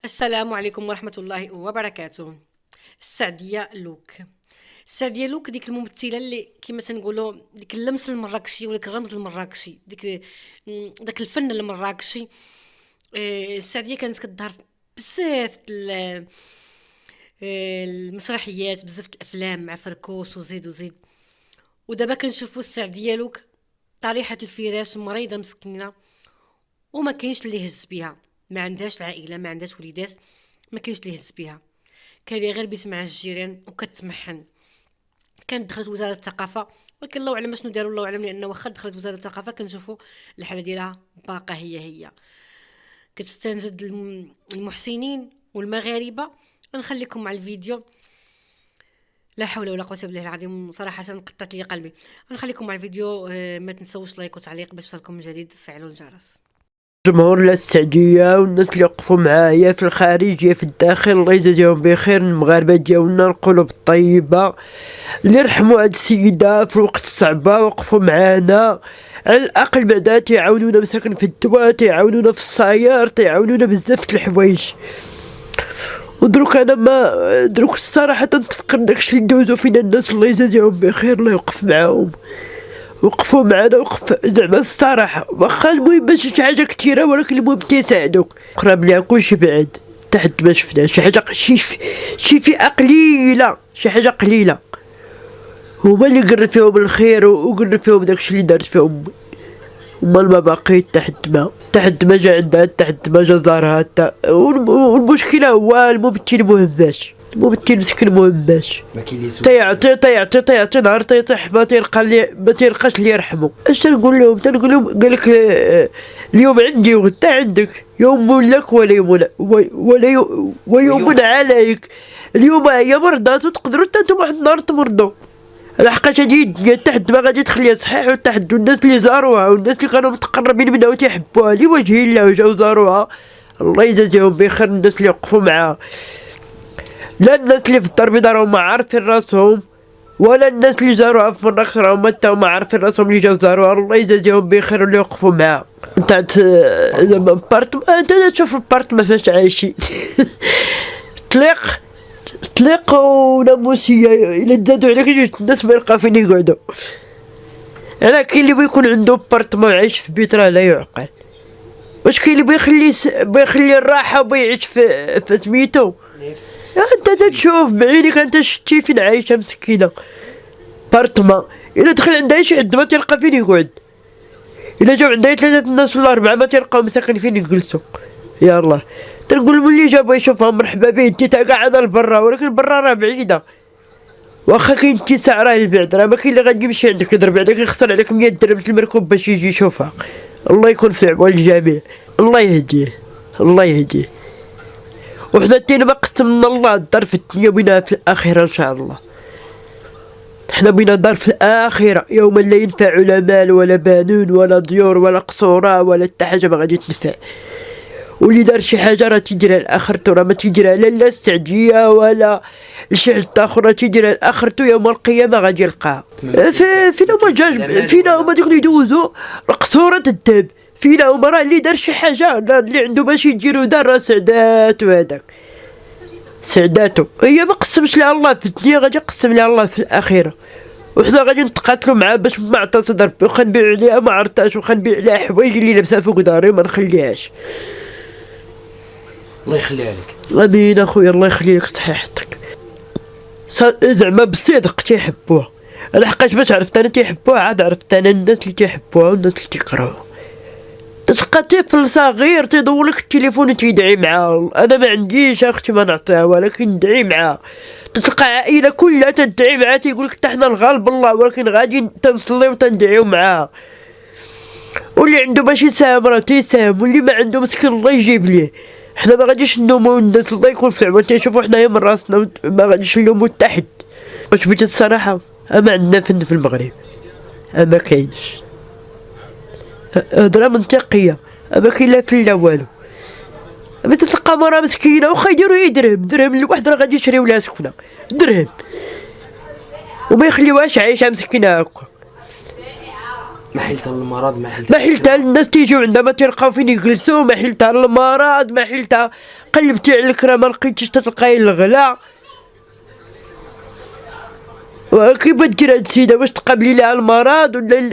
السلام عليكم ورحمة الله وبركاته. السعدية لوك ديك الممثلة اللي كيما تنقولوا ديك اللمس المراكشي وديك الرمز المراكشي داك الفن المراكشي. السعدية كانت كتظهر في بزاف المسرحيات، بزاف الافلام مع فركوس وزيد. ودابا كنشوفوا السعدية لوك طريحة الفراش، مريضة مسكينة وما كاينش اللي يهز بها، ما عندهاش العائله، ما عندهاش وليدات، ما كاينش اللي يهز بها، كان غير بيت مع الجيران وكتمحن. كانت دخلت وزاره الثقافه، ولكن الله اعلم شنو داروا، الله اعلم، لان واخا دخلت وزاره الثقافه كنشوفوا الحاله ديالها باقا هي كتستنجد المحسنين والمغاربه. نخليكم مع الفيديو، لا حول ولا قوه الا بالله العظيم، صراحه قطعت لي قلبي. نخليكم مع الفيديو. ما تنسوش لايك وتعليق باش توصلكم من جديد، فعلوا الجرس. جمهور السعدية والناس اللي وقفوا معايا في الخارج يا في الداخل، الله يجازيهم بخير. المغاربة ديالنا القلوب الطيبة اللي رحموا هاد السيدة في الوقت الصعبة، وقفوا معانا على الأقل بعدا تيعاونونا مساكن في الدواء، تيعاونونا في السيار، تيعاونونا بزاف د الحوايج. ودروك انا ما دروك الصراحة تنتفكر داكشي اللي دوزو فينا الناس، الله يجازيهم بخير، الله يوقف معاهم، وقفوا معنا، وقف زعما الصراحة. واخا المهم ماشي شي حاجة كتيرة، ولكن المهم تيساعدوك. قراب ليها كلشي بعد تحت ما شفنا شي حاجة، شي فئة قليلة، شي حاجة قليلة هما اللي قرب فيهم الخير وقرب فيهم داكشي اللي دارت فيهم. هما المباقي تحت ما جا عندها، تحت ما جا زارها. والمشكلة هو الممثل مهماش، الممثل مسكين مهماش، تيعطي نهار تيطيح ما تيلقاش اللي يرحمو. اش تنقول لهم قالك اليوم عندي وغدا عندك، يوم لك ويوم عليك. اليوم هي مرضات وتقدروا نتوما واحد النهار تمرضوا، لحقاش هادي الدنيا تحت ما غادي تخليها صحيح. وتحت الناس اللي زاروها والناس اللي كانوا متقربين منها وتيحبوها لوجه الله وجاو زاروها، الله يجازيهم بخير. الناس اللي وقفوا معاها، لا الناس اللي في الدار البيضاء راهم ما عارفين راسهم، ولا الناس اللي زاروها في مراكش راهم حتى ما عارفين راسهم اللي جاو زاروها، الله يجازيهم بخير واللي وقفوا معاها. نتاع زعما بارتما، انت تشوف البارتما فاش عايشين طليق وناموسية، الا تزادوا عليك جوج الناس ما يلقاو فين يقعدوا. انا كاين اللي بيكون عنده بارتما وعايش في بيت راه لا يعقل، واش كاين اللي بيخلي الراحة وبيعيش في سميتو. انت تشوف بعينك، انت شتي فين عايشه مسكينه بارتما، الا دخل عندها شي حد ما تلقى فين يقعد، الا جاو عندها 3 الناس ولا 4 ما تلقاو مساكن فين يجلسوا. يا الله تنقول ملي جا بغا يشوفها مرحبا به، انت تا قاعده لبرا، ولكن برا راه بعيده. واخا كاين اتساع راه البعد، راه ما كاين اللي غادي يمشي عندك يضرب عليك يخسر عليك 100 درهم المركوب باش يجي يشوفها. الله يكون في عون الجميع، الله يهديه، الله يهديه. وحنا تينا ما قسمنا الله الدار في الدنيا بينها في الآخرة إن شاء الله. حنا بينا دار في الآخرة يوم لا ينفع لا مال ولا بانون ولا ديور ولا قصورة ولا حتى حاجة ما غادي تنفع. واللي دار شي حاجة راه تيديرها لآخرتو، راه ما تيديرها لا السعدية ولا لشي حد آخر، راه تيديرها لآخرتو يوم القيامة غادي يلقاها. فينا هما دوك اللي يدوزو قصورة الذهب، فينا هما راه اللي دار شي حاجة اللي عنده باش يديرو دار راه سعداتو، هذاك سعداتو. هي ما قسمش لها الله في الدنيا، غادي يقسم لها الله في الآخرة. وحنا غادي نتقاتلوا معاه باش ما اعتصد ربي، وخنبيع عليها ما عرفتهاش، وخنبيع عليها حوايج اللي لابسها فوق داري ما نخليهاش. الله يخليها لك. امين اخويا، الله يخلي لك صحيحتك. زعما بالصدق تيحبوها، لحقاش باش عرفت انا تيحبوها، عاد عرفت انا الناس اللي تيحبوها والناس اللي تيكرهوها. تلقى طفل صغير تيدور لك التليفون وتيدعي معاه، انا ما عنديش اختي ما نعطيها ولكن ندعي معاه. تلقى عائله كلها تدعي معاه، تيقول لك حتى حنا الغالب الله، ولكن غادي تنصليو وتندعيو معاه. واللي عنده باش يساهم راه تيساهم، واللي ما عنده مسكين الله يجيب ليه. حنا ما غاديش نلومو الناس، الله يكون في عون، تيشوفو حنايا من راسنا، ما غاديش نلومو حتى حد. واش بغيتي الصراحه، اما عندنا فن في المغرب اما كاينش، هضره منطقيه، ما كاين لا فن لا والو. اما تلقى مرا مسكينه واخا يديروا درهم الواحد راه غادي يشريو لها سكنه درهم، وما يخليوهاش عايشه مسكينه هكا. ما حيلتها المرض، ما ما حيلتها الناس تيجيو عندها ما تلقاو فين يجلسوا، ما حيلتها المرض، ما حيلتها قلبتي على الكرا ما لقيتيش تلقاي الغلا. وكيف دير هاد السيدة؟ واش تقابلي لها المرض ولا